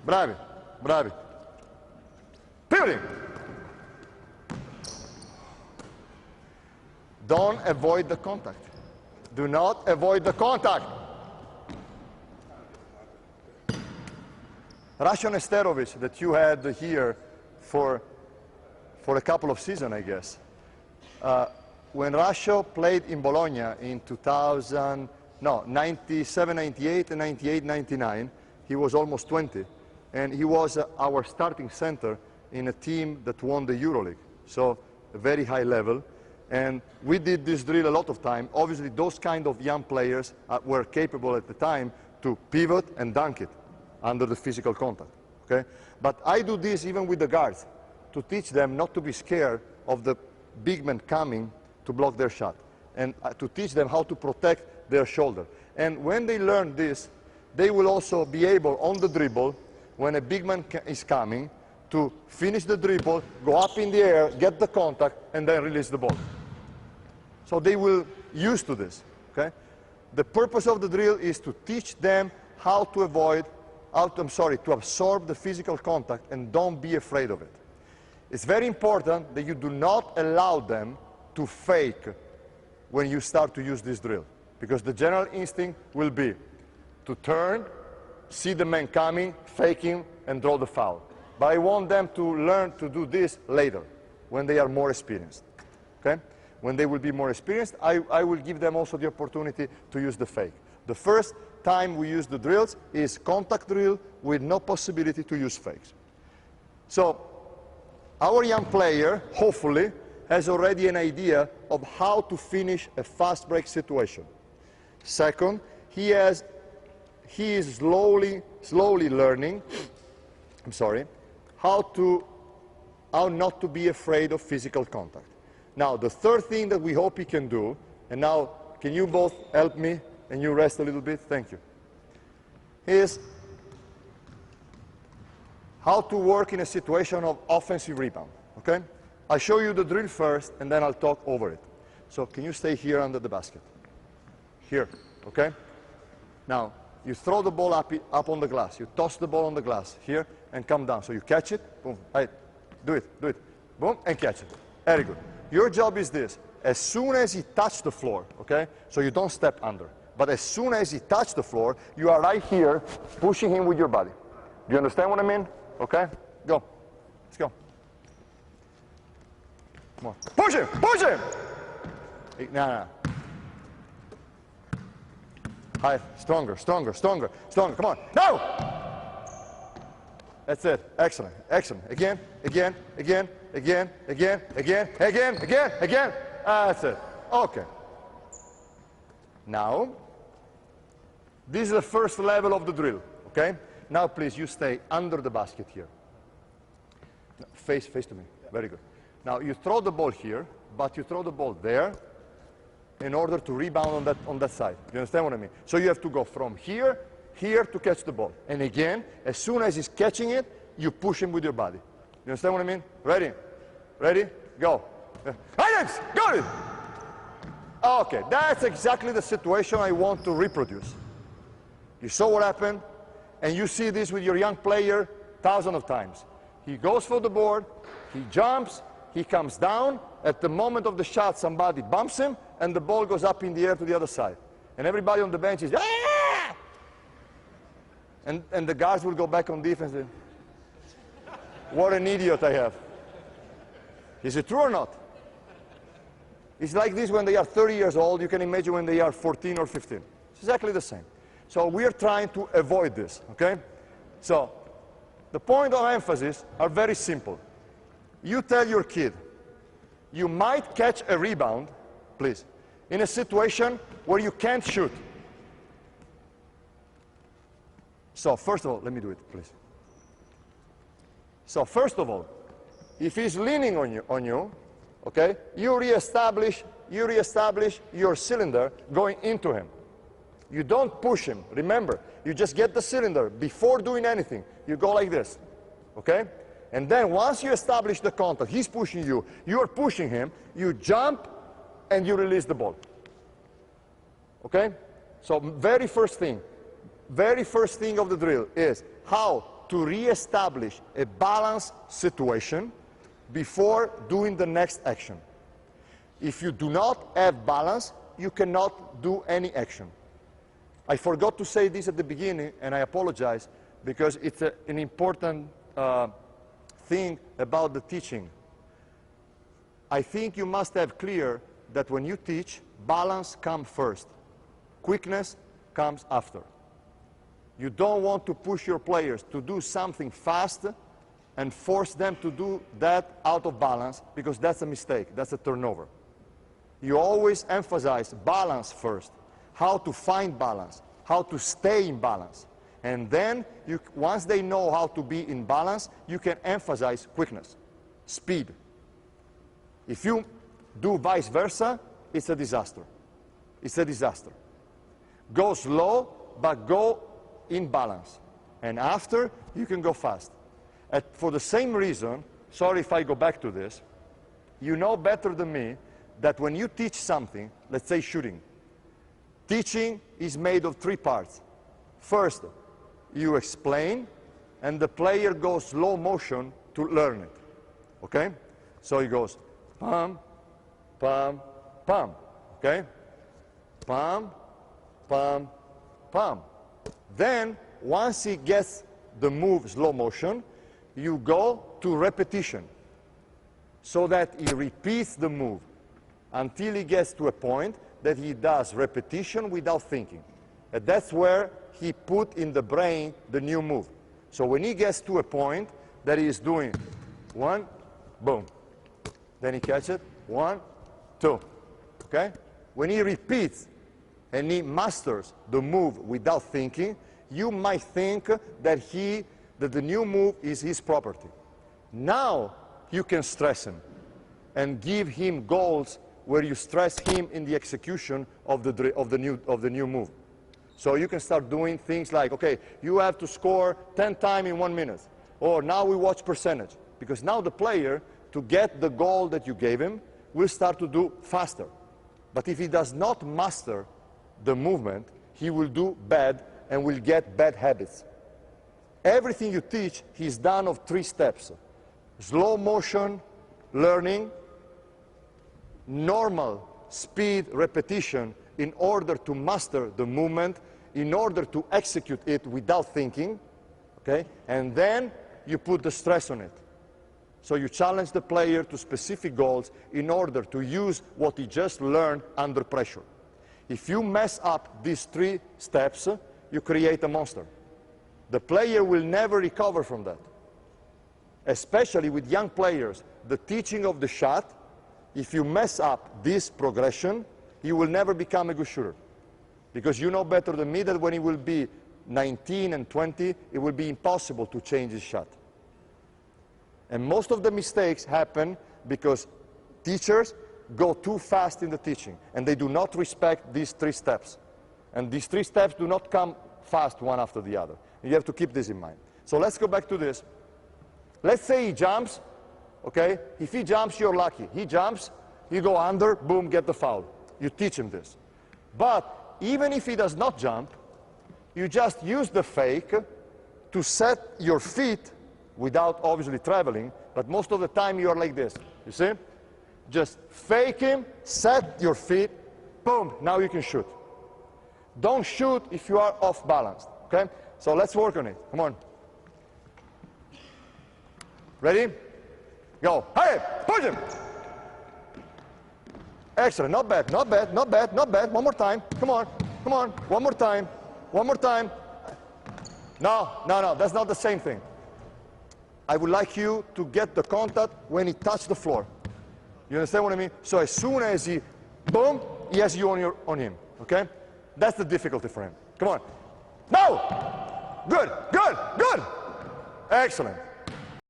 Bravi, bravi. Pivoting. Don't avoid the contact. Do not avoid the contact. Rasho Nesterovic, that you had here for a couple of seasons, I guess. When Rasho played in Bologna in 97, 98, and 98, 99, he was almost 20. And he was our starting center in a team that won the EuroLeague. So a very high level. And we did this drill a lot of time. Obviously, those kind of young players were capable at the time to pivot and dunk it under the physical contact, okay? But I do this even with the guards to teach them not to be scared of the big man coming to block their shot and to teach them how to protect their shoulder. And when they learn this, they will also be able, on the dribble, when a big man is coming, to finish the dribble, go up in the air, get the contact, and then release the ball. So they will use to this, okay? The purpose of the drill is to teach them how to avoid, to absorb the physical contact, and don't be afraid of it. It's very important that you do not allow them to fake when you start to use this drill, because the general instinct will be to turn, see the man coming, fake him, and draw the foul. But I want them to learn to do this later, when they are more experienced, okay? When they will be more experienced, I will give them also the opportunity to use the fake. The first time we use the drills is contact drill with no possibility to use fakes. So our young player, hopefully, has already an idea of how to finish a fast break situation. Second, he is slowly learning, how not to be afraid of physical contact. Now, the third thing that we hope he can do, and now can you both help me and you rest a little bit? Thank you. Is how to work in a situation of offensive rebound, okay? I'll show you the drill first, and then I'll talk over it. So can you stay here under the basket? Here, okay? Now, you throw the ball up on the glass. You toss the ball on the glass here and come down. So you catch it, boom, right, do it, boom, and catch it. Very good. Your job is this. As soon as he touches the floor, okay, so you don't step under, but as soon as he touches the floor, you are right here pushing him with your body. Do you understand what I mean? Okay? Go. Let's go. Come on. Push him! Push him! No. High, stronger. Come on. No! That's it. Excellent. Again. That's it. Okay. Now, this is the first level of the drill, okay? Now, please, you stay under the basket here. No, face to me. Very good. Now, you throw the ball here, but you throw the ball there in order to rebound on that side. You understand what I mean? So you have to go from here to catch the ball. And again, as soon as he's catching it, you push him with your body. You understand what I mean? Ready? Go. Items! Got it! Okay, that's exactly the situation I want to reproduce. You saw what happened, and you see this with your young player thousands of times. He goes for the board, he jumps, he comes down. At the moment of the shot, somebody bumps him, and the ball goes up in the air to the other side. And everybody on the bench is, ah! And the guards will go back on defense and, what an idiot I have. Is it true or not? It's like this when they are 30 years old. You can imagine when they are 14 or 15. It's exactly the same. So we are trying to avoid this, okay? So the point of emphasis are very simple. You tell your kid, you might catch a rebound, please, in a situation where you can't shoot. So first of all, let me do it, please. So first of all, if he's leaning on you, okay, you reestablish your cylinder going into him. You don't push him. Remember, you just get the cylinder before doing anything. You go like this, okay? And then once you establish the contact, he's pushing you, you're pushing him, you jump and you release the ball. Okay? So very first thing of the drill is how to re-establish a balanced situation before doing the next action. If you do not have balance, you cannot do any action. I forgot to say this at the beginning, and I apologize, because it's an important thing about the teaching. I think you must have clear that when you teach, balance comes first. Quickness comes after. You don't want to push your players to do something fast and force them to do that out of balance, because that's a mistake, that's a turnover. You always emphasize balance first, how to find balance, how to stay in balance. And then, once they know how to be in balance, you can emphasize quickness, speed. If you do vice versa, it's a disaster. It's a disaster. Go slow, but go in balance. And after, you can go fast. And for the same reason, sorry if I go back to this, you know better than me that when you teach something, let's say shooting, teaching is made of 3 parts. First, you explain, and the player goes slow motion to learn it. Okay? So he goes pam, pam, pam. Okay? Pam, pam, pam. Then, once he gets the move slow motion, you go to repetition, so that he repeats the move until he gets to a point that he does repetition without thinking. And that's where he put in the brain the new move. So when he gets to a point that he is doing 1, boom, then he catches it, 1, 2, okay? When he repeats and he masters the move without thinking, you might think that the new move is his property. Now you can stress him and give him goals where you stress him in the execution of the new move. So you can start doing things like, okay, you have to score 10 times in 1 minute. Or now we watch percentage. Because now the player, to get the goal that you gave him, will start to do faster. But if he does not master the movement, he will do bad and will get bad habits. Everything you teach is done of 3 steps. Slow motion learning, normal speed repetition in order to master the movement, in order to execute it without thinking, okay? And then you put the stress on it. So you challenge the player to specific goals in order to use what he just learned under pressure. If you mess up these 3 steps, you create a monster. The player will never recover from that. Especially with young players, the teaching of the shot, if you mess up this progression, he will never become a good shooter. Because you know better than me that when he will be 19 and 20, it will be impossible to change his shot. And most of the mistakes happen because teachers go too fast in the teaching, and they do not respect these 3 steps. And these 3 steps do not come fast one after the other. You have to keep this in mind. So let's go back to this. Let's say he jumps, okay? If he jumps, you're lucky. He jumps, you go under, boom, get the foul. You teach him this. But even if he does not jump, you just use the fake to set your feet without obviously traveling, but most of the time you are like this, you see? Just fake him, set your feet, boom, now you can shoot. Don't shoot if you are off balance, okay? So let's work on it, come on. Ready? Go, hey, push him! Excellent, not bad, not bad, not bad, not bad, one more time, come on, one more time, one more time. No, no, no, that's not the same thing. I would like you to get the contact when he touches the floor. You understand what I mean? So as soon as he, boom, he has you on him, okay? That's the difficulty for him. Come on. No! Good, good, good! Excellent.